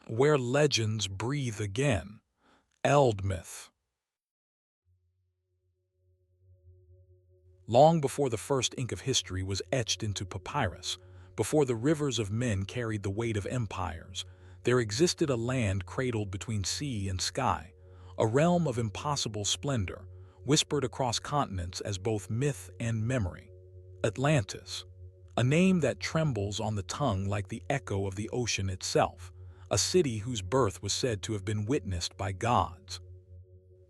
Where legends breathe again. Eldmyth. Long before the first ink of history was etched into papyrus, before the rivers of men carried the weight of empires, there existed a land cradled between sea and sky, a realm of impossible splendor, whispered across continents as both myth and memory. Atlantis, a name that trembles on the tongue like the echo of the ocean itself, a city whose birth was said to have been witnessed by gods.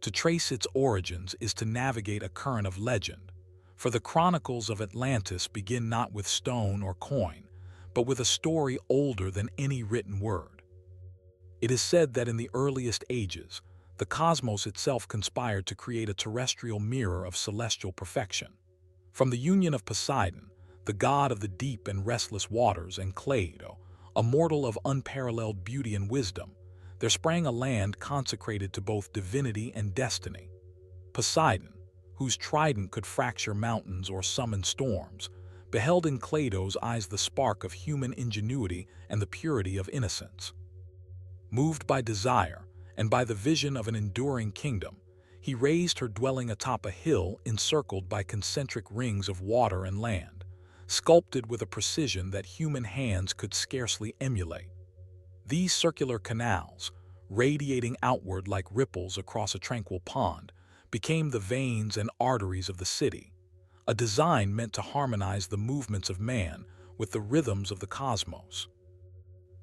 To trace its origins is to navigate a current of legend, for the chronicles of Atlantis begin not with stone or coin, but with a story older than any written word. It is said that in the earliest ages, the cosmos itself conspired to create a terrestrial mirror of celestial perfection. From the union of Poseidon, the god of the deep and restless waters, and Cleido, a mortal of unparalleled beauty and wisdom, there sprang a land consecrated to both divinity and destiny. Poseidon, whose trident could fracture mountains or summon storms, beheld in Cleido's eyes the spark of human ingenuity and the purity of innocence. Moved by desire and by the vision of an enduring kingdom, he raised her dwelling atop a hill encircled by concentric rings of water and land, sculpted with a precision that human hands could scarcely emulate. These circular canals, radiating outward like ripples across a tranquil pond, became the veins and arteries of the city, a design meant to harmonize the movements of man with the rhythms of the cosmos.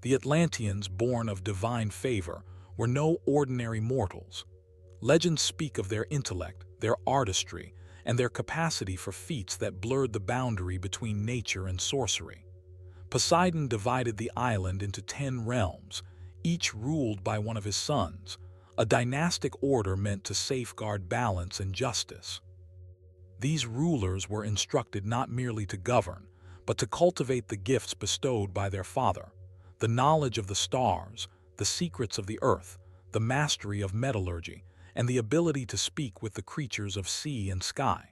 The Atlanteans, born of divine favor, were no ordinary mortals. Legends speak of their intellect, their artistry, and their capacity for feats that blurred the boundary between nature and sorcery. Poseidon divided the island into 10 realms, each ruled by one of his sons, a dynastic order meant to safeguard balance and justice. These rulers were instructed not merely to govern, but to cultivate the gifts bestowed by their father, the knowledge of the stars, the secrets of the earth, the mastery of metallurgy, and the ability to speak with the creatures of sea and sky.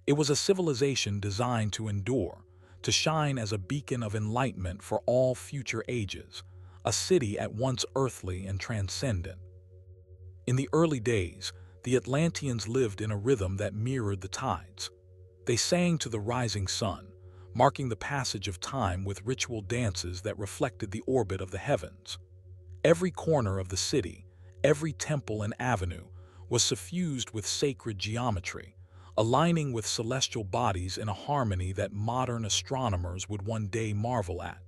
It was a civilization designed to endure, to shine as a beacon of enlightenment for all future ages, a city at once earthly and transcendent. In the early days, the Atlanteans lived in a rhythm that mirrored the tides. They sang to the rising sun, marking the passage of time with ritual dances that reflected the orbit of the heavens. Every corner of the city, every temple and avenue, was suffused with sacred geometry, aligning with celestial bodies in a harmony that modern astronomers would one day marvel at.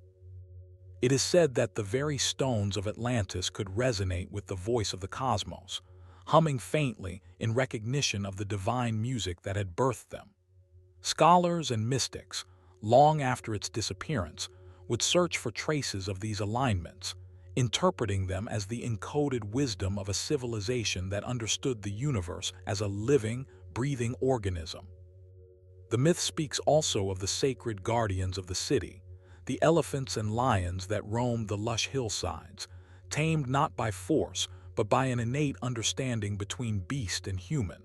It is said that the very stones of Atlantis could resonate with the voice of the cosmos, humming faintly in recognition of the divine music that had birthed them. Scholars and mystics, long after its disappearance, would search for traces of these alignments, interpreting them as the encoded wisdom of a civilization that understood the universe as a living, breathing organism. The myth speaks also of the sacred guardians of the city, the elephants and lions that roamed the lush hillsides, tamed not by force, but by an innate understanding between beast and human.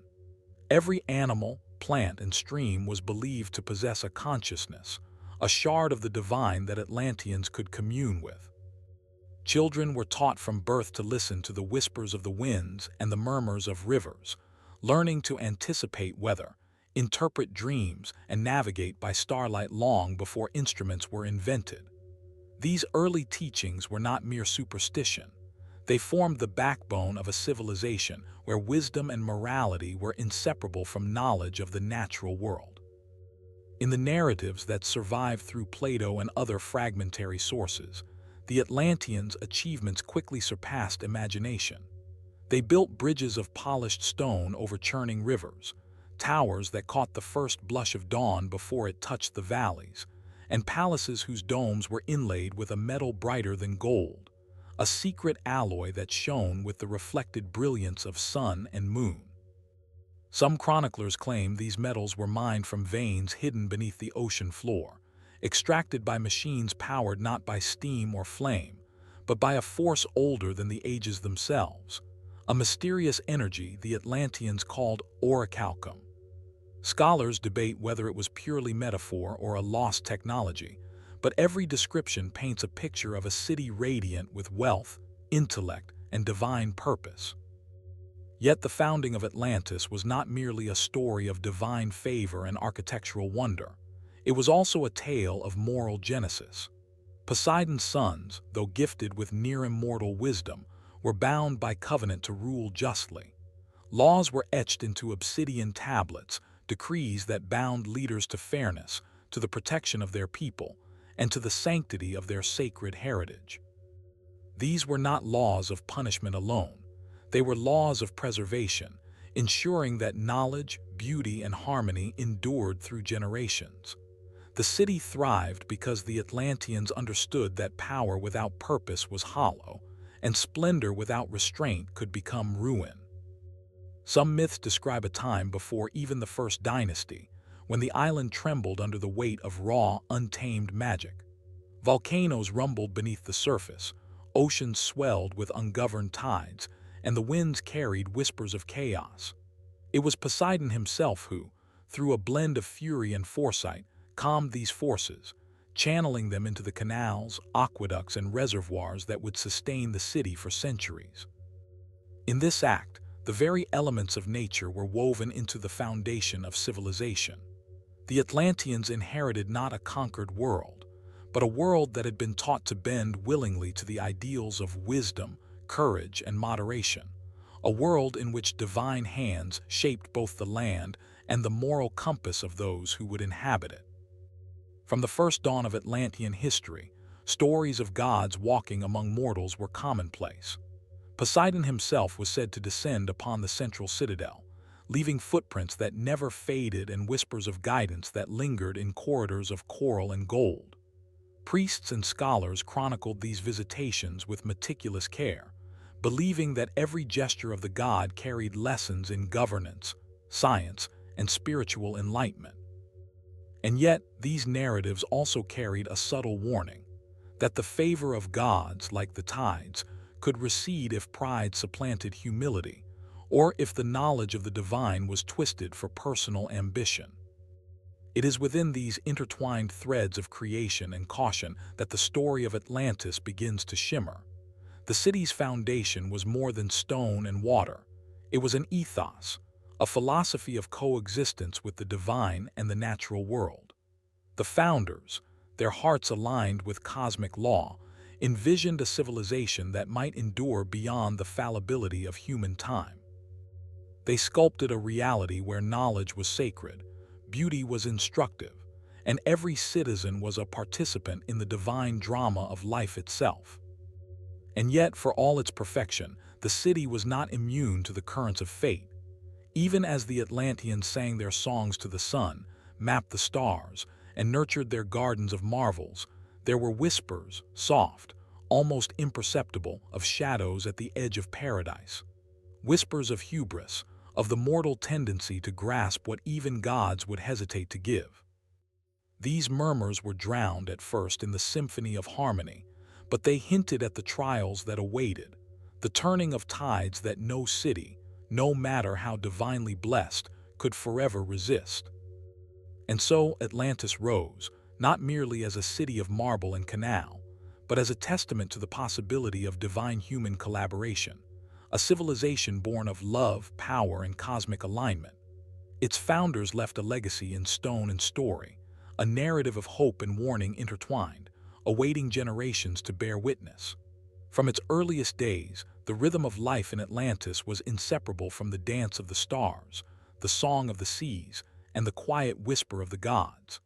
Every animal, plant, and stream was believed to possess a consciousness, a shard of the divine that Atlanteans could commune with. Children were taught from birth to listen to the whispers of the winds and the murmurs of rivers, learning to anticipate weather, interpret dreams, and navigate by starlight long before instruments were invented. These early teachings were not mere superstition. They formed the backbone of a civilization where wisdom and morality were inseparable from knowledge of the natural world. In the narratives that survive through Plato and other fragmentary sources, the Atlanteans' achievements quickly surpassed imagination. They built bridges of polished stone over churning rivers, towers that caught the first blush of dawn before it touched the valleys, and palaces whose domes were inlaid with a metal brighter than gold, a secret alloy that shone with the reflected brilliance of sun and moon. Some chroniclers claim these metals were mined from veins hidden beneath the ocean floor, extracted by machines powered not by steam or flame, but by a force older than the ages themselves, a mysterious energy the Atlanteans called orichalcum. Scholars debate whether it was purely metaphor or a lost technology, but every description paints a picture of a city radiant with wealth, intellect, and divine purpose. Yet the founding of Atlantis was not merely a story of divine favor and architectural wonder. It was also a tale of moral genesis. Poseidon's sons, though gifted with near-immortal wisdom, were bound by covenant to rule justly. Laws were etched into obsidian tablets, decrees that bound leaders to fairness, to the protection of their people, and to the sanctity of their sacred heritage. These were not laws of punishment alone. They were laws of preservation, ensuring that knowledge, beauty, and harmony endured through generations. The city thrived because the Atlanteans understood that power without purpose was hollow, and splendor without restraint could become ruin. Some myths describe a time before even the first dynasty, when the island trembled under the weight of raw, untamed magic. Volcanoes rumbled beneath the surface, oceans swelled with ungoverned tides, and the winds carried whispers of chaos. It was Poseidon himself who, through a blend of fury and foresight, calmed these forces, channeling them into the canals, aqueducts, and reservoirs that would sustain the city for centuries. In this act, the very elements of nature were woven into the foundation of civilization. The Atlanteans inherited not a conquered world, but a world that had been taught to bend willingly to the ideals of wisdom, courage, and moderation, a world in which divine hands shaped both the land and the moral compass of those who would inhabit it. From the first dawn of Atlantean history, stories of gods walking among mortals were commonplace. Poseidon himself was said to descend upon the central citadel, leaving footprints that never faded and whispers of guidance that lingered in corridors of coral and gold. Priests and scholars chronicled these visitations with meticulous care, believing that every gesture of the god carried lessons in governance, science, and spiritual enlightenment. And yet, these narratives also carried a subtle warning that the favor of gods, like the tides, could recede if pride supplanted humility, or if the knowledge of the divine was twisted for personal ambition. It is within these intertwined threads of creation and caution that the story of Atlantis begins to shimmer. The city's foundation was more than stone and water. It was an ethos, a philosophy of coexistence with the divine and the natural world. The founders, their hearts aligned with cosmic law, envisioned a civilization that might endure beyond the fallibility of human time. They sculpted a reality where knowledge was sacred, beauty was instructive, and every citizen was a participant in the divine drama of life itself. And yet, for all its perfection, the city was not immune to the currents of fate. Even as the Atlanteans sang their songs to the sun, mapped the stars, and nurtured their gardens of marvels, there were whispers, soft, almost imperceptible, of shadows at the edge of paradise. Whispers of hubris, of the mortal tendency to grasp what even gods would hesitate to give. These murmurs were drowned at first in the symphony of harmony, but they hinted at the trials that awaited, the turning of tides that no city, no matter how divinely blessed, could forever resist. And so Atlantis rose, not merely as a city of marble and canal, but as a testament to the possibility of divine human collaboration, a civilization born of love, power, and cosmic alignment. Its founders left a legacy in stone and story, a narrative of hope and warning intertwined, awaiting generations to bear witness. From its earliest days, the rhythm of life in Atlantis was inseparable from the dance of the stars, the song of the seas, and the quiet whisper of the gods.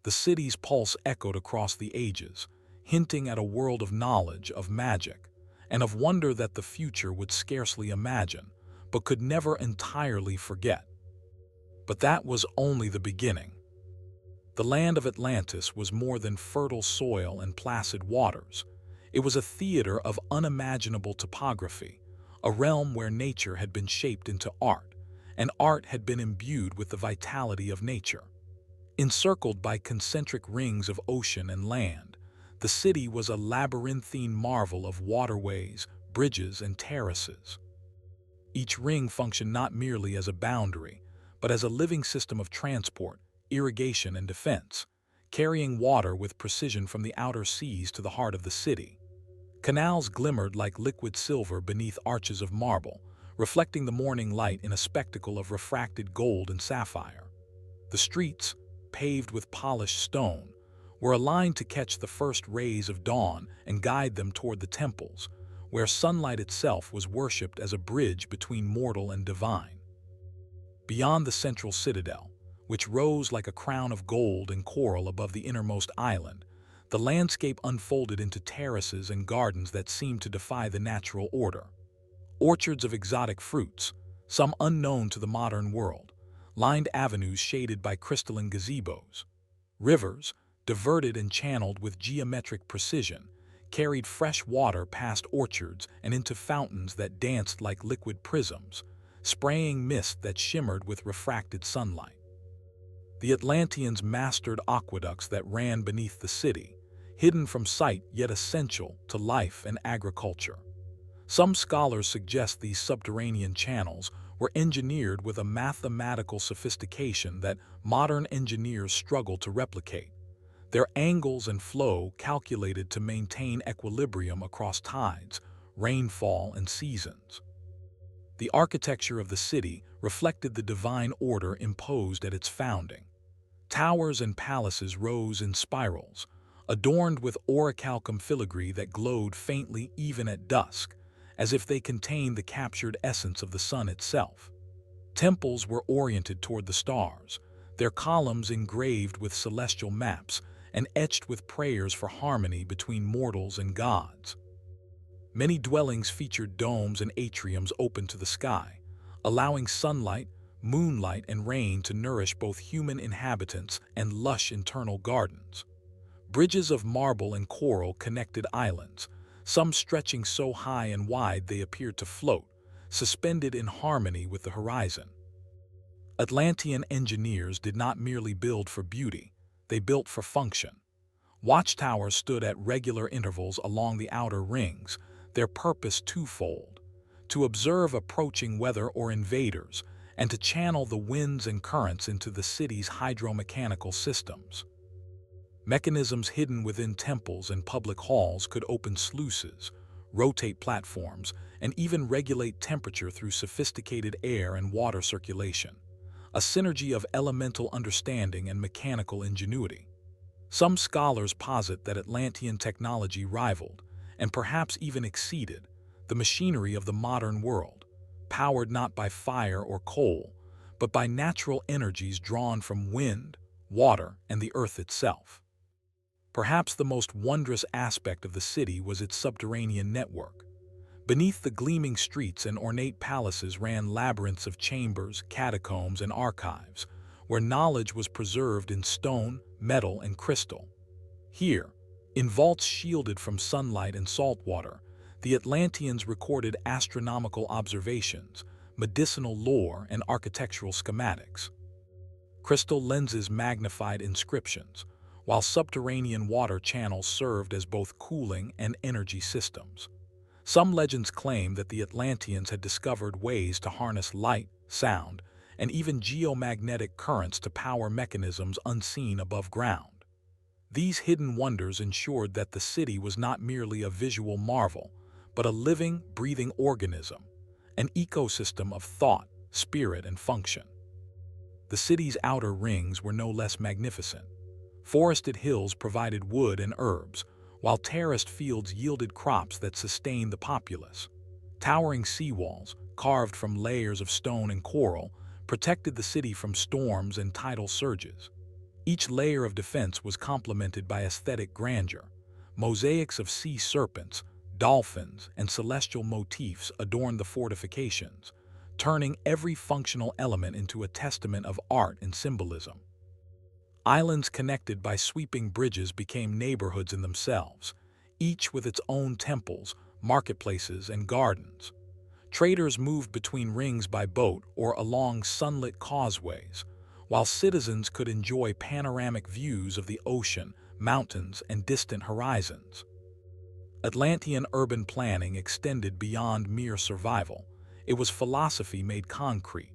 The city's pulse echoed across the ages, hinting at a world of knowledge, of magic, and of wonder that the future would scarcely imagine, but could never entirely forget. But that was only the beginning. The land of Atlantis was more than fertile soil and placid waters. It was a theater of unimaginable topography, a realm where nature had been shaped into art, and art had been imbued with the vitality of nature. Encircled by concentric rings of ocean and land, the city was a labyrinthine marvel of waterways, bridges, and terraces. Each ring functioned not merely as a boundary, but as a living system of transport, irrigation, and defense, carrying water with precision from the outer seas to the heart of the city. Canals glimmered like liquid silver beneath arches of marble, reflecting the morning light in a spectacle of refracted gold and sapphire. The streets, paved with polished stone, were aligned to catch the first rays of dawn and guide them toward the temples, where sunlight itself was worshipped as a bridge between mortal and divine. Beyond the central citadel, which rose like a crown of gold and coral above the innermost island, the landscape unfolded into terraces and gardens that seemed to defy the natural order. Orchards of exotic fruits, some unknown to the modern world, lined avenues shaded by crystalline gazebos. Rivers, diverted and channeled with geometric precision, carried fresh water past orchards and into fountains that danced like liquid prisms, spraying mist that shimmered with refracted sunlight. The Atlanteans mastered aqueducts that ran beneath the city, hidden from sight yet essential to life and agriculture. Some scholars suggest these subterranean channels were engineered with a mathematical sophistication that modern engineers struggle to replicate, their angles and flow calculated to maintain equilibrium across tides, rainfall, and seasons. The architecture of the city reflected the divine order imposed at its founding. Towers and palaces rose in spirals, adorned with orichalcum filigree that glowed faintly even at dusk, as if they contained the captured essence of the sun itself. Temples were oriented toward the stars, their columns engraved with celestial maps and etched with prayers for harmony between mortals and gods. Many dwellings featured domes and atriums open to the sky, allowing sunlight, moonlight, and rain to nourish both human inhabitants and lush internal gardens. Bridges of marble and coral connected islands, some stretching so high and wide they appeared to float, suspended in harmony with the horizon. Atlantean engineers did not merely build for beauty, they built for function. Watchtowers stood at regular intervals along the outer rings, their purpose twofold: to observe approaching weather or invaders, and to channel the winds and currents into the city's hydromechanical systems. Mechanisms hidden within temples and public halls could open sluices, rotate platforms, and even regulate temperature through sophisticated air and water circulation, a synergy of elemental understanding and mechanical ingenuity. Some scholars posit that Atlantean technology rivaled, and perhaps even exceeded, the machinery of the modern world, powered not by fire or coal, but by natural energies drawn from wind, water, and the earth itself. Perhaps the most wondrous aspect of the city was its subterranean network. Beneath the gleaming streets and ornate palaces ran labyrinths of chambers, catacombs, and archives, where knowledge was preserved in stone, metal, and crystal. Here, in vaults shielded from sunlight and salt water, the Atlanteans recorded astronomical observations, medicinal lore, and architectural schematics. Crystal lenses magnified inscriptions, while subterranean water channels served as both cooling and energy systems. Some legends claim that the Atlanteans had discovered ways to harness light, sound, and even geomagnetic currents to power mechanisms unseen above ground. These hidden wonders ensured that the city was not merely a visual marvel, but a living, breathing organism, an ecosystem of thought, spirit, and function. The city's outer rings were no less magnificent. Forested hills provided wood and herbs, while terraced fields yielded crops that sustained the populace. Towering seawalls, carved from layers of stone and coral, protected the city from storms and tidal surges. Each layer of defense was complemented by aesthetic grandeur. Mosaics of sea serpents, dolphins, and celestial motifs adorned the fortifications, turning every functional element into a testament of art and symbolism. Islands connected by sweeping bridges became neighborhoods in themselves, each with its own temples, marketplaces, and gardens. Traders moved between rings by boat or along sunlit causeways, while citizens could enjoy panoramic views of the ocean, mountains, and distant horizons. Atlantean urban planning extended beyond mere survival. It was philosophy made concrete.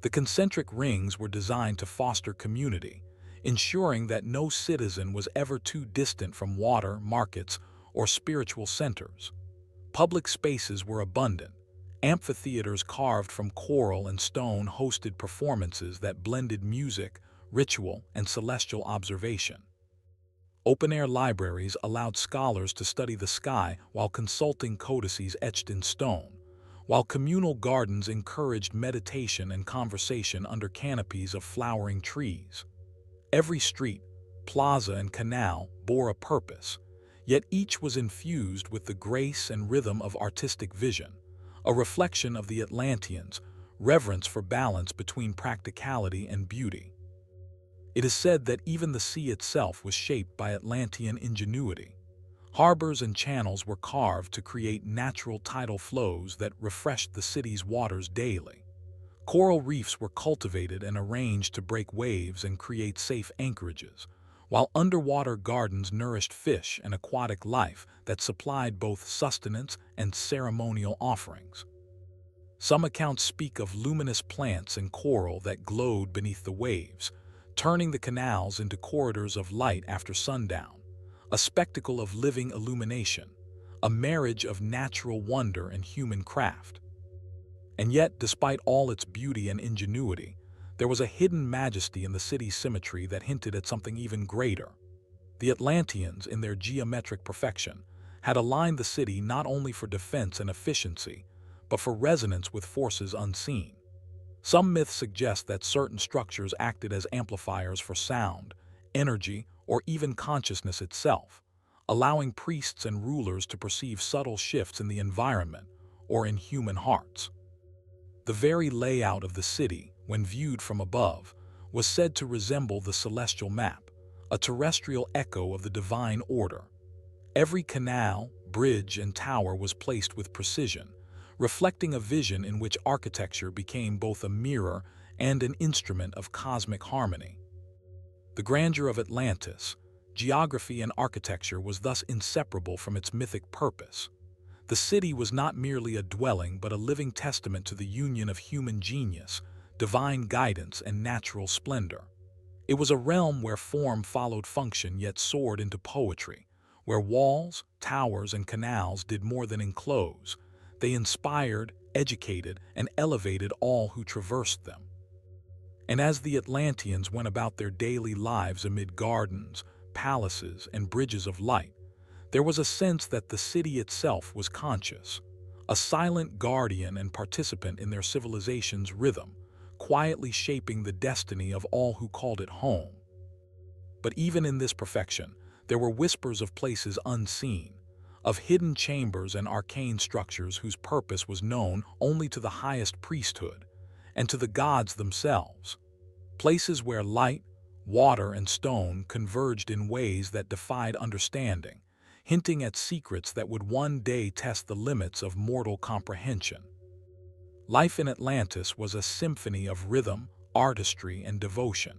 The concentric rings were designed to foster community, ensuring that no citizen was ever too distant from water, markets, or spiritual centers. Public spaces were abundant. Amphitheaters carved from coral and stone hosted performances that blended music, ritual, and celestial observation. Open-air libraries allowed scholars to study the sky while consulting codices etched in stone, while communal gardens encouraged meditation and conversation under canopies of flowering trees. Every street, plaza, and canal bore a purpose, yet each was infused with the grace and rhythm of artistic vision, a reflection of the Atlanteans' reverence for balance between practicality and beauty. It is said that even the sea itself was shaped by Atlantean ingenuity. Harbors and channels were carved to create natural tidal flows that refreshed the city's waters daily. Coral reefs were cultivated and arranged to break waves and create safe anchorages, while underwater gardens nourished fish and aquatic life that supplied both sustenance and ceremonial offerings. Some accounts speak of luminous plants and coral that glowed beneath the waves, turning the canals into corridors of light after sundown, a spectacle of living illumination, a marriage of natural wonder and human craft. And yet, despite all its beauty and ingenuity, there was a hidden majesty in the city's symmetry that hinted at something even greater. The Atlanteans, in their geometric perfection, had aligned the city not only for defense and efficiency, but for resonance with forces unseen. Some myths suggest that certain structures acted as amplifiers for sound, energy, or even consciousness itself, allowing priests and rulers to perceive subtle shifts in the environment or in human hearts. The very layout of the city, when viewed from above, was said to resemble the celestial map, a terrestrial echo of the divine order. Every canal, bridge, and tower was placed with precision, reflecting a vision in which architecture became both a mirror and an instrument of cosmic harmony. The grandeur of Atlantis, geography and architecture was thus inseparable from its mythic purpose. The city was not merely a dwelling but a living testament to the union of human genius, divine guidance, and natural splendor. It was a realm where form followed function yet soared into poetry, where walls, towers, and canals did more than enclose. They inspired, educated, and elevated all who traversed them. And as the Atlanteans went about their daily lives amid gardens, palaces, and bridges of light, there was a sense that the city itself was conscious, a silent guardian and participant in their civilization's rhythm, quietly shaping the destiny of all who called it home. But even in this perfection, there were whispers of places unseen, of hidden chambers and arcane structures whose purpose was known only to the highest priesthood and to the gods themselves. Places where light, water, and stone converged in ways that defied understanding, hinting at secrets that would one day test the limits of mortal comprehension. Life in Atlantis was a symphony of rhythm, artistry, and devotion.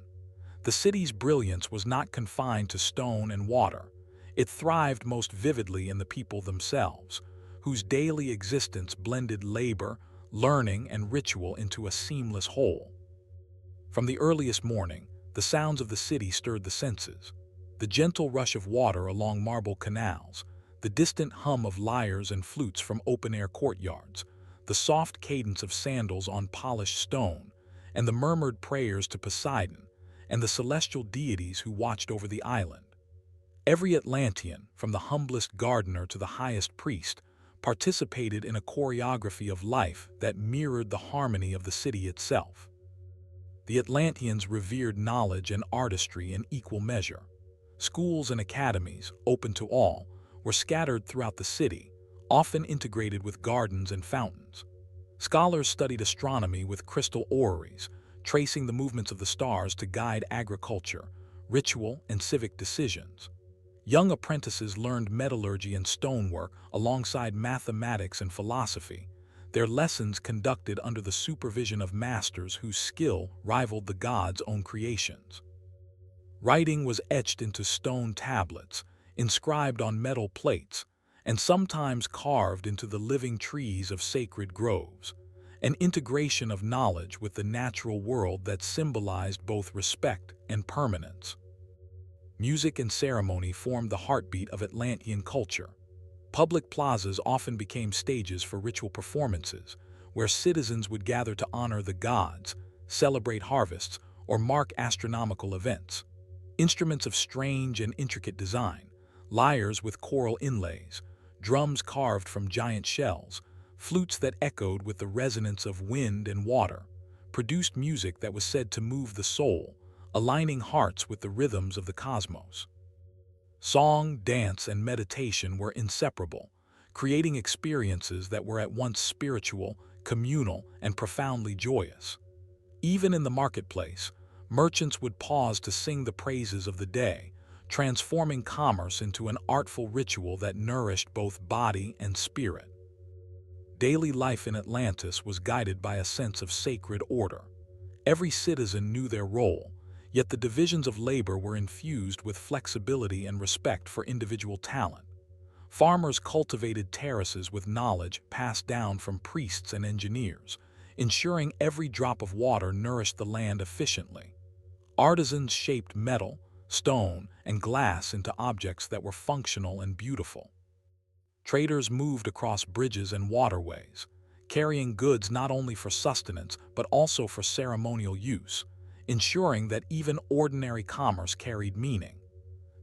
The city's brilliance was not confined to stone and water. It thrived most vividly in the people themselves, whose daily existence blended labor, learning, and ritual into a seamless whole. From the earliest morning, the sounds of the city stirred the senses. The gentle rush of water along marble canals, the distant hum of lyres and flutes from open-air courtyards, the soft cadence of sandals on polished stone, and the murmured prayers to Poseidon and the celestial deities who watched over the island. Every Atlantean, from the humblest gardener to the highest priest, participated in a choreography of life that mirrored the harmony of the city itself. The Atlanteans revered knowledge and artistry in equal measure. Schools and academies, open to all, were scattered throughout the city, often integrated with gardens and fountains. Scholars studied astronomy with crystal orreries, tracing the movements of the stars to guide agriculture, ritual, and civic decisions. Young apprentices learned metallurgy and stonework alongside mathematics and philosophy, their lessons conducted under the supervision of masters whose skill rivaled the gods' own creations. Writing was etched into stone tablets, inscribed on metal plates, and sometimes carved into the living trees of sacred groves, an integration of knowledge with the natural world that symbolized both respect and permanence. Music and ceremony formed the heartbeat of Atlantean culture. Public plazas often became stages for ritual performances, where citizens would gather to honor the gods, celebrate harvests, or mark astronomical events. Instruments of strange and intricate design, lyres with coral inlays, drums carved from giant shells, flutes that echoed with the resonance of wind and water, produced music that was said to move the soul, aligning hearts with the rhythms of the cosmos. Song, dance, and meditation were inseparable, creating experiences that were at once spiritual, communal, and profoundly joyous. Even in the marketplace, merchants would pause to sing the praises of the day, transforming commerce into an artful ritual that nourished both body and spirit. Daily life in Atlantis was guided by a sense of sacred order. Every citizen knew their role, yet the divisions of labor were infused with flexibility and respect for individual talent. Farmers cultivated terraces with knowledge passed down from priests and engineers, ensuring every drop of water nourished the land efficiently. Artisans shaped metal, stone, and glass into objects that were functional and beautiful. Traders moved across bridges and waterways, carrying goods not only for sustenance but also for ceremonial use, ensuring that even ordinary commerce carried meaning.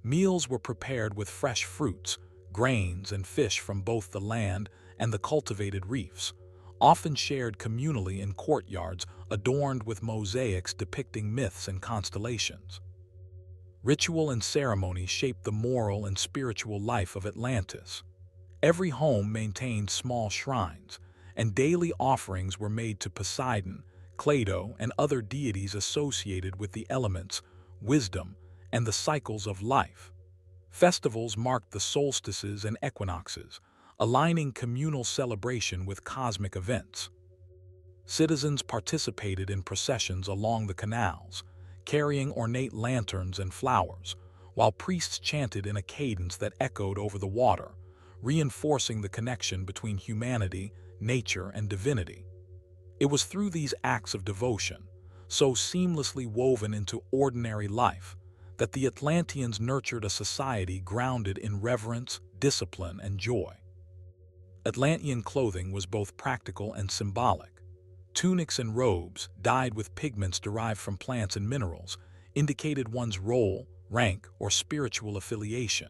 Meals were prepared with fresh fruits, grains, and fish from both the land and the cultivated reefs, often shared communally in courtyards adorned with mosaics depicting myths and constellations. Ritual and ceremony shaped the moral and spiritual life of Atlantis. Every home maintained small shrines, and daily offerings were made to Poseidon, Plato, and other deities associated with the elements, wisdom, and the cycles of life. Festivals marked the solstices and equinoxes, aligning communal celebration with cosmic events. Citizens participated in processions along the canals, carrying ornate lanterns and flowers, while priests chanted in a cadence that echoed over the water, reinforcing the connection between humanity, nature, and divinity. It was through these acts of devotion, so seamlessly woven into ordinary life, that the Atlanteans nurtured a society grounded in reverence, discipline, and joy. Atlantean clothing was both practical and symbolic. Tunics and robes, dyed with pigments derived from plants and minerals, indicated one's role, rank, or spiritual affiliation.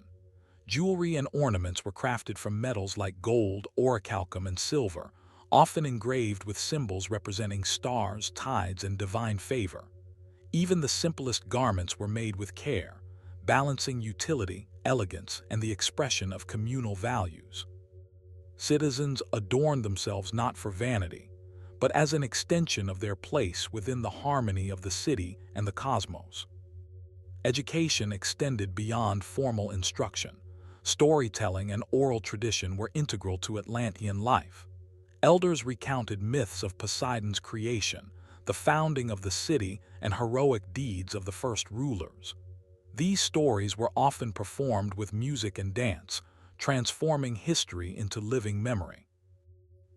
Jewelry and ornaments were crafted from metals like gold, orichalcum, and silver, often engraved with symbols representing stars, tides, and divine favor. Even the simplest garments were made with care, balancing utility, elegance, and the expression of communal values. Citizens adorned themselves not for vanity, but as an extension of their place within the harmony of the city and the cosmos. Education extended beyond formal instruction. Storytelling and oral tradition were integral to Atlantean life. Elders recounted myths of Poseidon's creation, the founding of the city, and heroic deeds of the first rulers. These stories were often performed with music and dance, transforming history into living memory.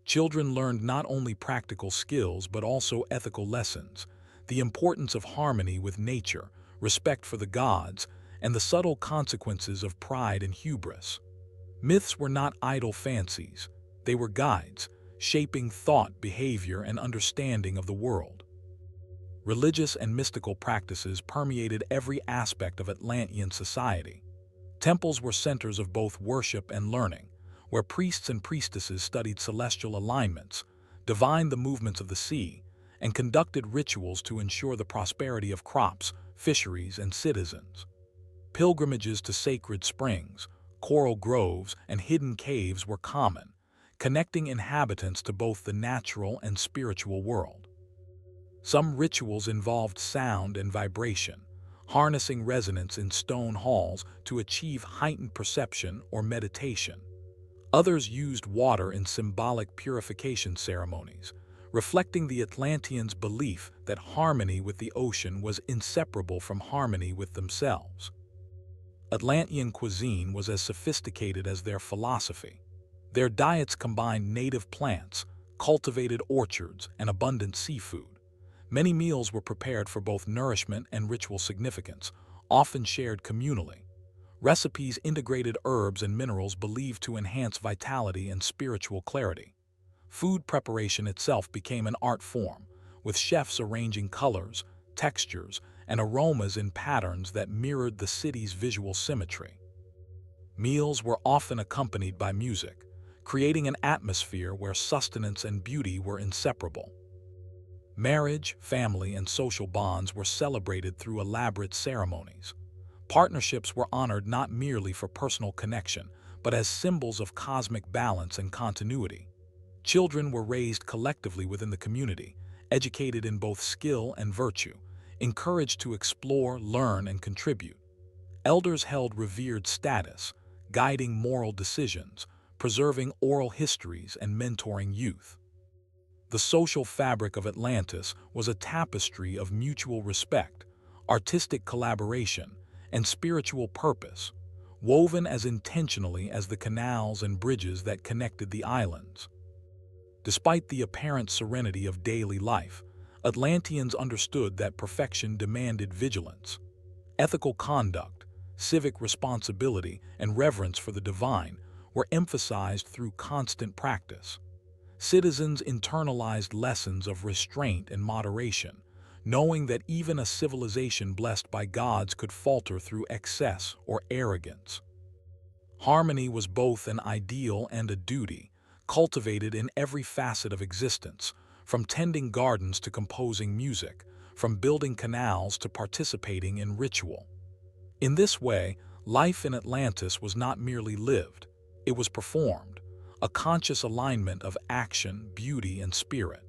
Children learned not only practical skills but also ethical lessons, the importance of harmony with nature, respect for the gods, and the subtle consequences of pride and hubris. Myths were not idle fancies, they were guides, shaping thought, behavior, and understanding of the world. Religious and mystical practices permeated every aspect of Atlantean society. Temples were centers of both worship and learning, where priests and priestesses studied celestial alignments, divined the movements of the sea, and conducted rituals to ensure the prosperity of crops, fisheries, and citizens. Pilgrimages to sacred springs, coral groves, and hidden caves were common, connecting inhabitants to both the natural and spiritual world. Some rituals involved sound and vibration, harnessing resonance in stone halls to achieve heightened perception or meditation. Others used water in symbolic purification ceremonies, reflecting the Atlanteans' belief that harmony with the ocean was inseparable from harmony with themselves. Atlantean cuisine was as sophisticated as their philosophy. Their diets combined native plants, cultivated orchards, and abundant seafood. Many meals were prepared for both nourishment and ritual significance, often shared communally. Recipes integrated herbs and minerals believed to enhance vitality and spiritual clarity. Food preparation itself became an art form, with chefs arranging colors, textures, and aromas in patterns that mirrored the city's visual symmetry. Meals were often accompanied by music, creating an atmosphere where sustenance and beauty were inseparable. Marriage, family, and social bonds were celebrated through elaborate ceremonies. Partnerships were honored not merely for personal connection, but as symbols of cosmic balance and continuity. Children were raised collectively within the community, educated in both skill and virtue, encouraged to explore, learn, and contribute. Elders held revered status, guiding moral decisions, preserving oral histories, and mentoring youth. The social fabric of Atlantis was a tapestry of mutual respect, artistic collaboration, and spiritual purpose, woven as intentionally as the canals and bridges that connected the islands. Despite the apparent serenity of daily life, Atlanteans understood that perfection demanded vigilance. Ethical conduct, civic responsibility, and reverence for the divine were emphasized through constant practice. Citizens internalized lessons of restraint and moderation, knowing that even a civilization blessed by gods could falter through excess or arrogance. Harmony was both an ideal and a duty, cultivated in every facet of existence, from tending gardens to composing music, from building canals to participating in ritual. In this way, life in Atlantis was not merely lived, it was performed, a conscious alignment of action, beauty, and spirit.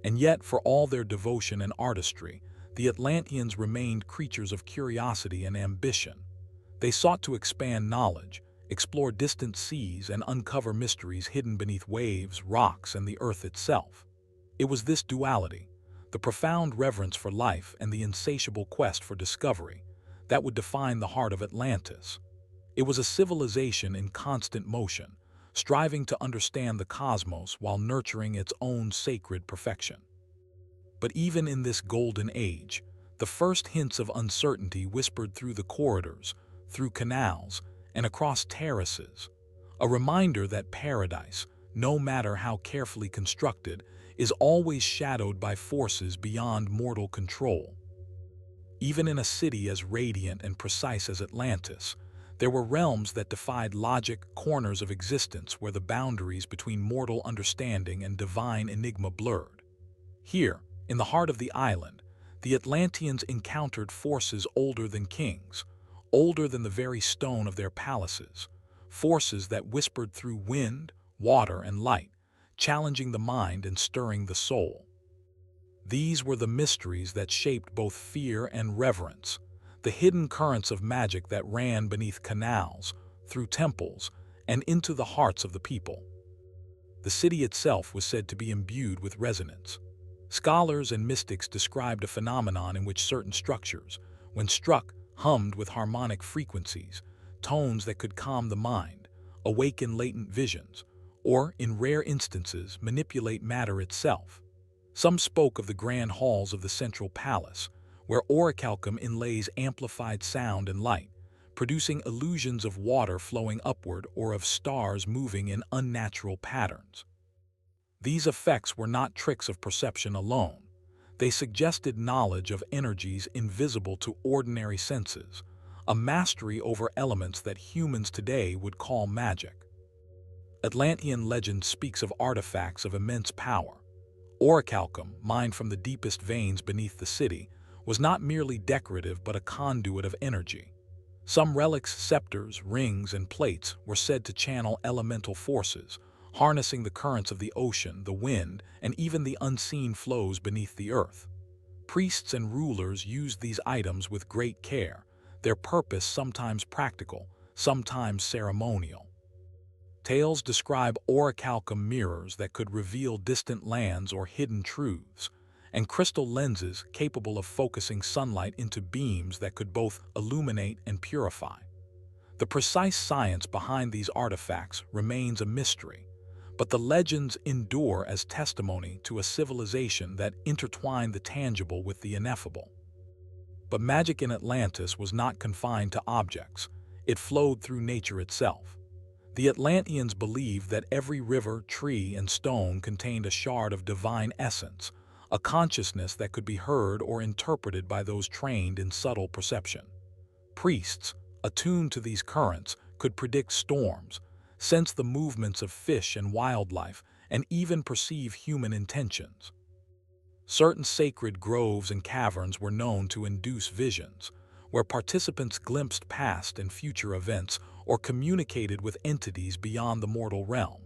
And yet, for all their devotion and artistry, the Atlanteans remained creatures of curiosity and ambition. They sought to expand knowledge, explore distant seas, and uncover mysteries hidden beneath waves, rocks, and the earth itself. It was this duality, the profound reverence for life and the insatiable quest for discovery, that would define the heart of Atlantis. It was a civilization in constant motion, striving to understand the cosmos while nurturing its own sacred perfection. But even in this golden age, the first hints of uncertainty whispered through the corridors, through canals, and across terraces, a reminder that paradise, no matter how carefully constructed, is always shadowed by forces beyond mortal control. Even in a city as radiant and precise as Atlantis, there were realms that defied logic, corners of existence where the boundaries between mortal understanding and divine enigma blurred. Here, in the heart of the island, the Atlanteans encountered forces older than kings, older than the very stone of their palaces, forces that whispered through wind, water, and light, challenging the mind and stirring the soul. These were the mysteries that shaped both fear and reverence, the hidden currents of magic that ran beneath canals, through temples, and into the hearts of the people. The city itself was said to be imbued with resonance. Scholars and mystics described a phenomenon in which certain structures, when struck, hummed with harmonic frequencies, tones that could calm the mind, awaken latent visions, or, in rare instances, manipulate matter itself. Some spoke of the grand halls of the central palace, where orichalcum inlays amplified sound and light, producing illusions of water flowing upward or of stars moving in unnatural patterns. These effects were not tricks of perception alone. They suggested knowledge of energies invisible to ordinary senses, a mastery over elements that humans today would call magic. Atlantean legend speaks of artifacts of immense power. Orichalcum, mined from the deepest veins beneath the city, was not merely decorative but a conduit of energy. Some relics, scepters, rings, and plates were said to channel elemental forces, harnessing the currents of the ocean, the wind, and even the unseen flows beneath the earth. Priests and rulers used these items with great care, their purpose sometimes practical, sometimes ceremonial. Tales describe orichalcum mirrors that could reveal distant lands or hidden truths, and crystal lenses capable of focusing sunlight into beams that could both illuminate and purify. The precise science behind these artifacts remains a mystery, but the legends endure as testimony to a civilization that intertwined the tangible with the ineffable. But magic in Atlantis was not confined to objects. It flowed through nature itself. The Atlanteans believed that every river, tree, and stone contained a shard of divine essence, a consciousness that could be heard or interpreted by those trained in subtle perception. Priests, attuned to these currents, could predict storms, sense the movements of fish and wildlife, and even perceive human intentions. Certain sacred groves and caverns were known to induce visions, where participants glimpsed past and future events or communicated with entities beyond the mortal realm.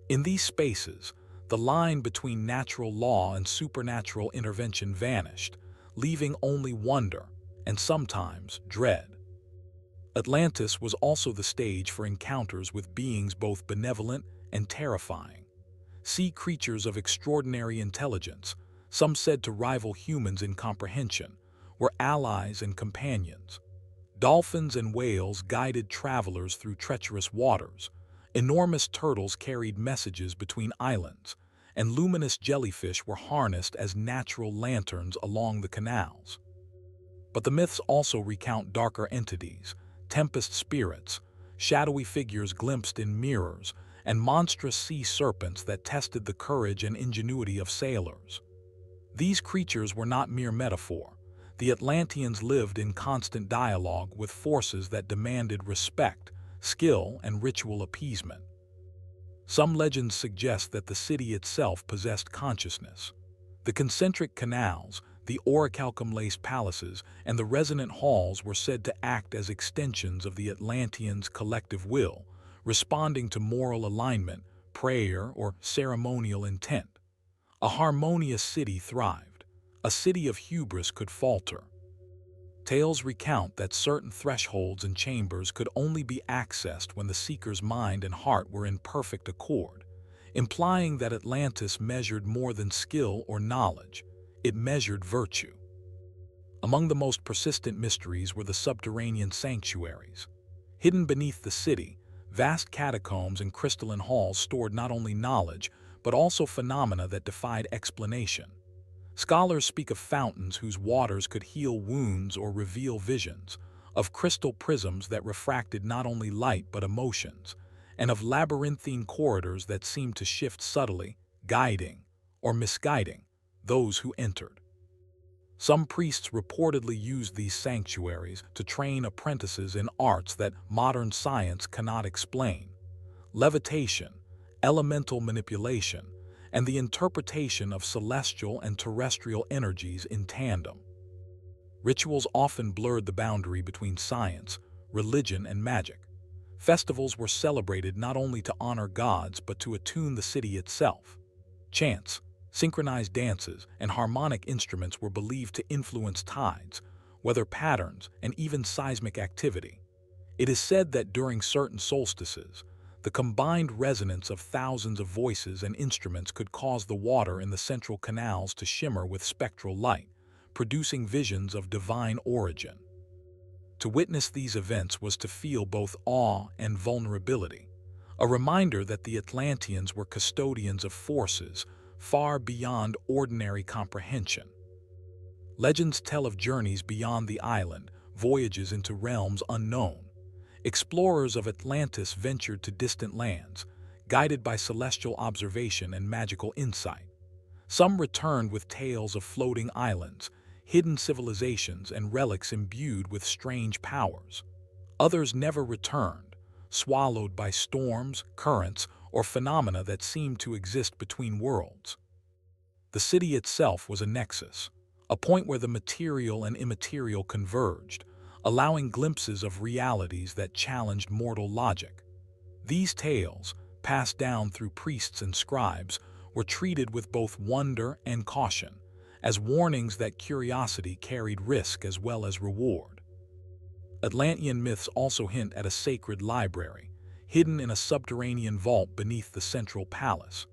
In these spaces, the line between natural law and supernatural intervention vanished, leaving only wonder and sometimes dread. Atlantis was also the stage for encounters with beings both benevolent and terrifying. Sea creatures of extraordinary intelligence, some said to rival humans in comprehension, were allies and companions. Dolphins and whales guided travelers through treacherous waters. Enormous turtles carried messages between islands, and luminous jellyfish were harnessed as natural lanterns along the canals. But the myths also recount darker entities, tempest spirits, shadowy figures glimpsed in mirrors, and monstrous sea serpents that tested the courage and ingenuity of sailors. These creatures were not mere metaphor. The Atlanteans lived in constant dialogue with forces that demanded respect, skill, and ritual appeasement. Some legends suggest that the city itself possessed consciousness. The concentric canals, the orichalcum-laced palaces, and the resonant halls were said to act as extensions of the Atlanteans' collective will, responding to moral alignment, prayer, or ceremonial intent. A harmonious city thrived. A city of hubris could falter. Tales recount that certain thresholds and chambers could only be accessed when the seeker's mind and heart were in perfect accord, implying that Atlantis measured more than skill or knowledge. It measured virtue. Among the most persistent mysteries were the subterranean sanctuaries. Hidden beneath the city, vast catacombs and crystalline halls stored not only knowledge, but also phenomena that defied explanation. Scholars speak of fountains whose waters could heal wounds or reveal visions, of crystal prisms that refracted not only light but emotions, and of labyrinthine corridors that seemed to shift subtly, guiding or misguiding those who entered. Some priests reportedly used these sanctuaries to train apprentices in arts that modern science cannot explain: levitation, elemental manipulation, and the interpretation of celestial and terrestrial energies in tandem. Rituals often blurred the boundary between science, religion, and magic. Festivals were celebrated not only to honor gods but to attune the city itself. Chants, synchronized dances, and harmonic instruments were believed to influence tides, weather patterns, and even seismic activity. It is said that during certain solstices, the combined resonance of thousands of voices and instruments could cause the water in the central canals to shimmer with spectral light, producing visions of divine origin. To witness these events was to feel both awe and vulnerability, a reminder that the Atlanteans were custodians of forces far beyond ordinary comprehension. Legends tell of journeys beyond the island, voyages into realms unknown. Explorers of Atlantis ventured to distant lands, guided by celestial observation and magical insight. Some returned with tales of floating islands, hidden civilizations, and relics imbued with strange powers. Others never returned, swallowed by storms, currents, or phenomena that seemed to exist between worlds. The city itself was a nexus, a point where the material and immaterial converged, allowing glimpses of realities that challenged mortal logic. These tales, passed down through priests and scribes, were treated with both wonder and caution, as warnings that curiosity carried risk as well as reward. Atlantean myths also hint at a sacred library, hidden in a subterranean vault beneath the central palace.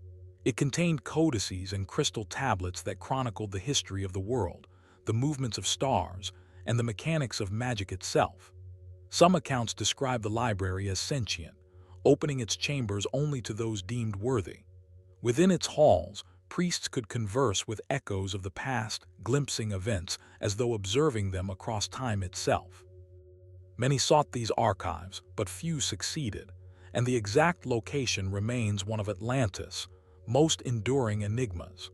It contained codices and crystal tablets that chronicled the history of the world, the movements of stars, and the mechanics of magic itself. Some accounts describe the library as sentient, opening its chambers only to those deemed worthy. Within its halls, priests could converse with echoes of the past, glimpsing events as though observing them across time itself. Many sought these archives, but few succeeded, and the exact location remains one of Atlantis' most enduring enigmas.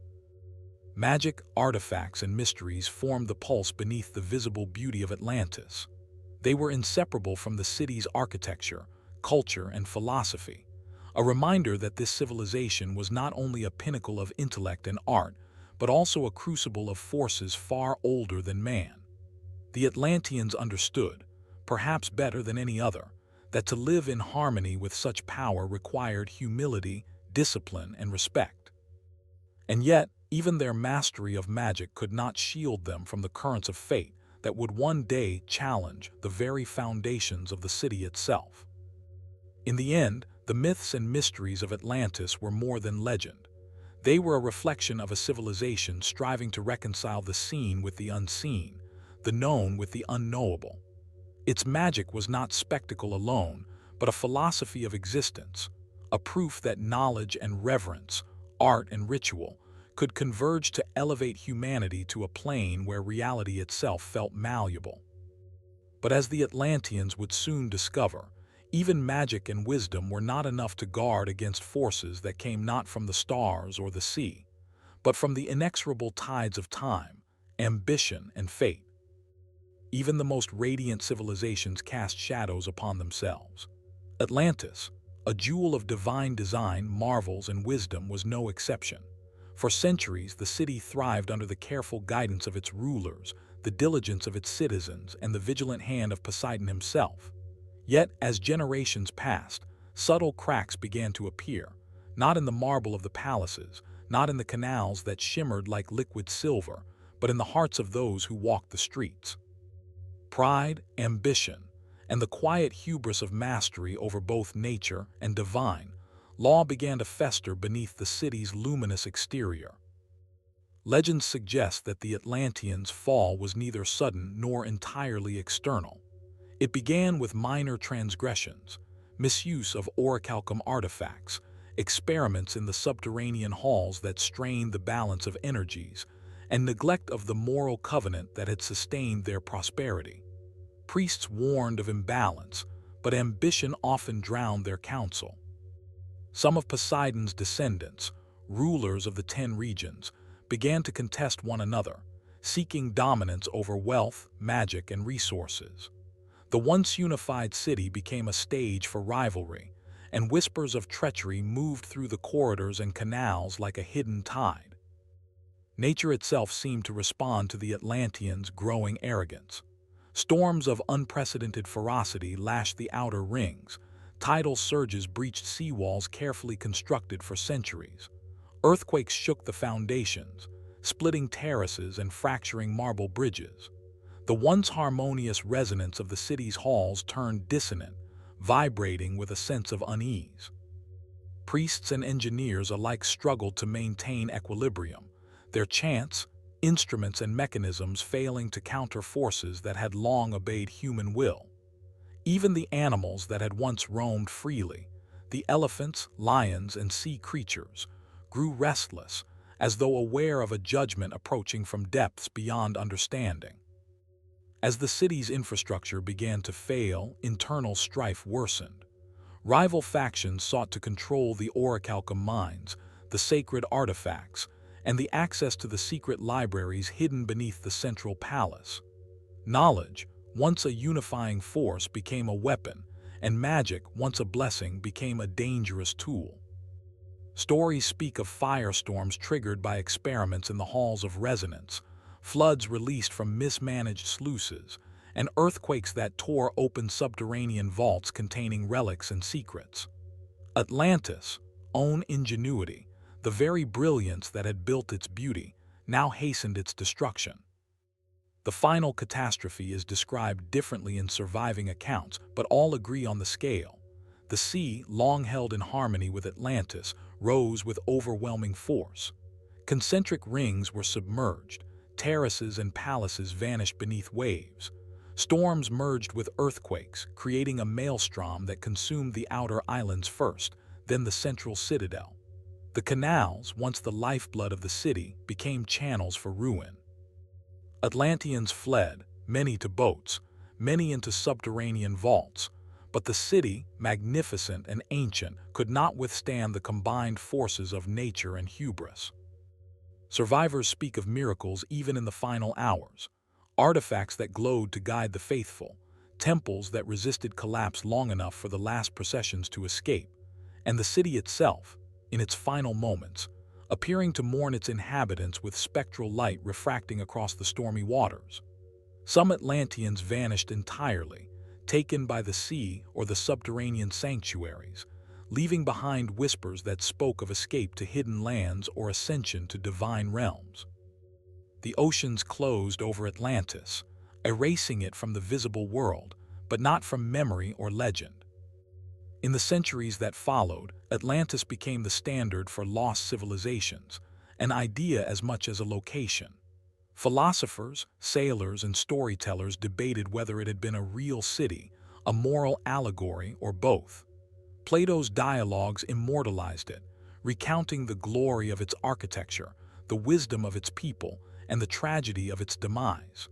Magic, artifacts, and mysteries formed the pulse beneath the visible beauty of Atlantis. They were inseparable from the city's architecture, culture, and philosophy, a reminder that this civilization was not only a pinnacle of intellect and art, but also a crucible of forces far older than man. The Atlanteans understood, perhaps better than any other, that to live in harmony with such power required humility, discipline, and respect. And yet, even their mastery of magic could not shield them from the currents of fate that would one day challenge the very foundations of the city itself. In the end, the myths and mysteries of Atlantis were more than legend. They were a reflection of a civilization striving to reconcile the seen with the unseen, the known with the unknowable. Its magic was not spectacle alone, but a philosophy of existence, a proof that knowledge and reverence, art and ritual, could converge to elevate humanity to a plane where reality itself felt malleable. But as the Atlanteans would soon discover, even magic and wisdom were not enough to guard against forces that came not from the stars or the sea, but from the inexorable tides of time, ambition, and fate. Even the most radiant civilizations cast shadows upon themselves. Atlantis, a jewel of divine design, marvels, and wisdom, was no exception. For centuries, the city thrived under the careful guidance of its rulers, the diligence of its citizens, and the vigilant hand of Poseidon himself. Yet, as generations passed, subtle cracks began to appear, not in the marble of the palaces, not in the canals that shimmered like liquid silver, but in the hearts of those who walked the streets. Pride, ambition, and the quiet hubris of mastery over both nature and divine law began to fester beneath the city's luminous exterior. Legends suggest that the Atlanteans' fall was neither sudden nor entirely external. It began with minor transgressions, misuse of orichalcum artifacts, experiments in the subterranean halls that strained the balance of energies, and neglect of the moral covenant that had sustained their prosperity. Priests warned of imbalance, but ambition often drowned their counsel. Some of Poseidon's descendants, rulers of the 10 regions, began to contest one another, seeking dominance over wealth, magic, and resources. The once unified city became a stage for rivalry, and whispers of treachery moved through the corridors and canals like a hidden tide. Nature itself seemed to respond to the Atlanteans' growing arrogance. Storms of unprecedented ferocity lashed the outer rings. Tidal surges breached seawalls carefully constructed for centuries. Earthquakes shook the foundations, splitting terraces and fracturing marble bridges. The once harmonious resonance of the city's halls turned dissonant, vibrating with a sense of unease. Priests and engineers alike struggled to maintain equilibrium, their chants, instruments, and mechanisms failing to counter forces that had long obeyed human will. Even the animals that had once roamed freely, the elephants, lions, and sea creatures, grew restless, as though aware of a judgment approaching from depths beyond understanding. As the city's infrastructure began to fail, internal strife worsened. Rival factions sought to control the orichalcum mines, the sacred artifacts, and the access to the secret libraries hidden beneath the central palace. Knowledge, once a unifying force, became a weapon, and magic, once a blessing, became a dangerous tool. Stories speak of firestorms triggered by experiments in the halls of resonance, floods released from mismanaged sluices, and earthquakes that tore open subterranean vaults containing relics and secrets. Atlantis' own ingenuity, the very brilliance that had built its beauty, now hastened its destruction. The final catastrophe is described differently in surviving accounts, but all agree on the scale. The sea, long held in harmony with Atlantis, rose with overwhelming force. Concentric rings were submerged, terraces and palaces vanished beneath waves. Storms merged with earthquakes, creating a maelstrom that consumed the outer islands first, then the central citadel. The canals, once the lifeblood of the city, became channels for ruin. Atlanteans fled, many to boats, many into subterranean vaults, but the city, magnificent and ancient, could not withstand the combined forces of nature and hubris. Survivors speak of miracles even in the final hours, artifacts that glowed to guide the faithful, temples that resisted collapse long enough for the last processions to escape, and the city itself, in its final moments, appearing to mourn its inhabitants with spectral light refracting across the stormy waters. Some Atlanteans vanished entirely, taken by the sea or the subterranean sanctuaries, leaving behind whispers that spoke of escape to hidden lands or ascension to divine realms. The oceans closed over Atlantis, erasing it from the visible world, but not from memory or legend. In the centuries that followed, Atlantis became the standard for lost civilizations, an idea as much as a location. Philosophers, sailors, and storytellers debated whether it had been a real city, a moral allegory, or both. Plato's dialogues immortalized it, recounting the glory of its architecture, the wisdom of its people, and the tragedy of its demise.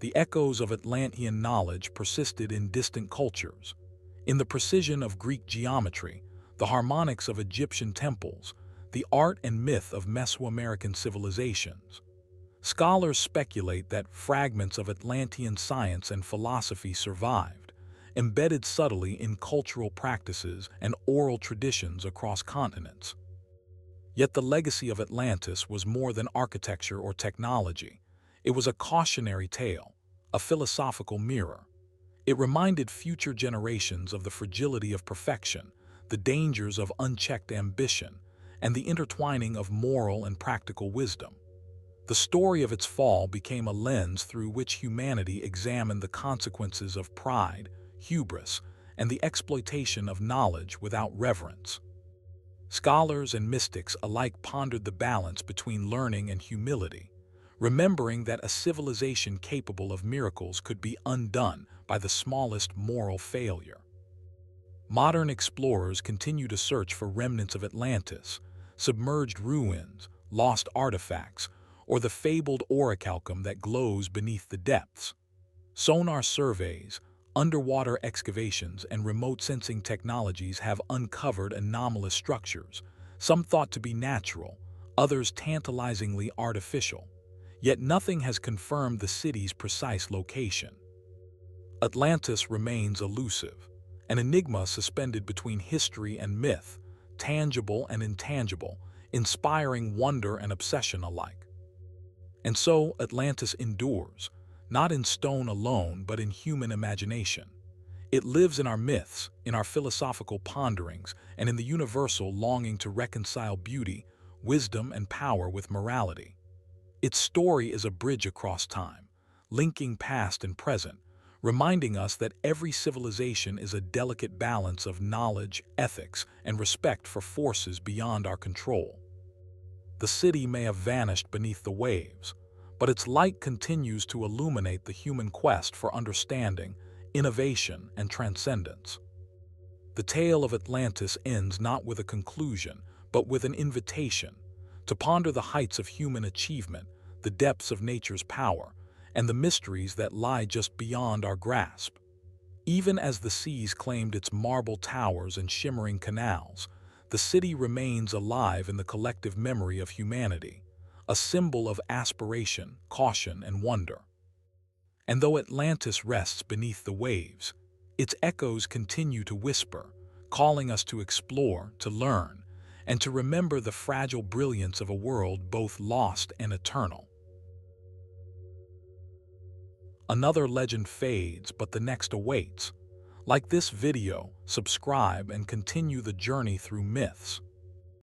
The echoes of Atlantean knowledge persisted in distant cultures. In the precision of Greek geometry, the harmonics of Egyptian temples, the art and myth of Mesoamerican civilizations. Scholars speculate that fragments of Atlantean science and philosophy survived, embedded subtly in cultural practices and oral traditions across continents. Yet the legacy of Atlantis was more than architecture or technology. It was a cautionary tale, a philosophical mirror. It reminded future generations of the fragility of perfection, the dangers of unchecked ambition, and the intertwining of moral and practical wisdom. The story of its fall became a lens through which humanity examined the consequences of pride, hubris, and the exploitation of knowledge without reverence. Scholars and mystics alike pondered the balance between learning and humility, remembering that a civilization capable of miracles could be undone by the smallest moral failure. Modern explorers continue to search for remnants of Atlantis, submerged ruins, lost artifacts, or the fabled orichalcum that glows beneath the depths. Sonar surveys, underwater excavations, and remote sensing technologies have uncovered anomalous structures, some thought to be natural, others tantalizingly artificial. Yet nothing has confirmed the city's precise location. Atlantis remains elusive, an enigma suspended between history and myth, tangible and intangible, inspiring wonder and obsession alike. And so Atlantis endures, not in stone alone, but in human imagination. It lives in our myths, in our philosophical ponderings, and in the universal longing to reconcile beauty, wisdom, and power with morality. Its story is a bridge across time, linking past and present, reminding us that every civilization is a delicate balance of knowledge, ethics, and respect for forces beyond our control. The city may have vanished beneath the waves, but its light continues to illuminate the human quest for understanding, innovation, and transcendence. The tale of Atlantis ends not with a conclusion, but with an invitation to ponder the heights of human achievement, the depths of nature's power, and the mysteries that lie just beyond our grasp. Even as the seas claimed its marble towers and shimmering canals, the city remains alive in the collective memory of humanity, a symbol of aspiration, caution, and wonder. And though Atlantis rests beneath the waves, its echoes continue to whisper, calling us to explore, to learn, and to remember the fragile brilliance of a world both lost and eternal. Another legend fades, but the next awaits. Like this video, subscribe and continue the journey through myths.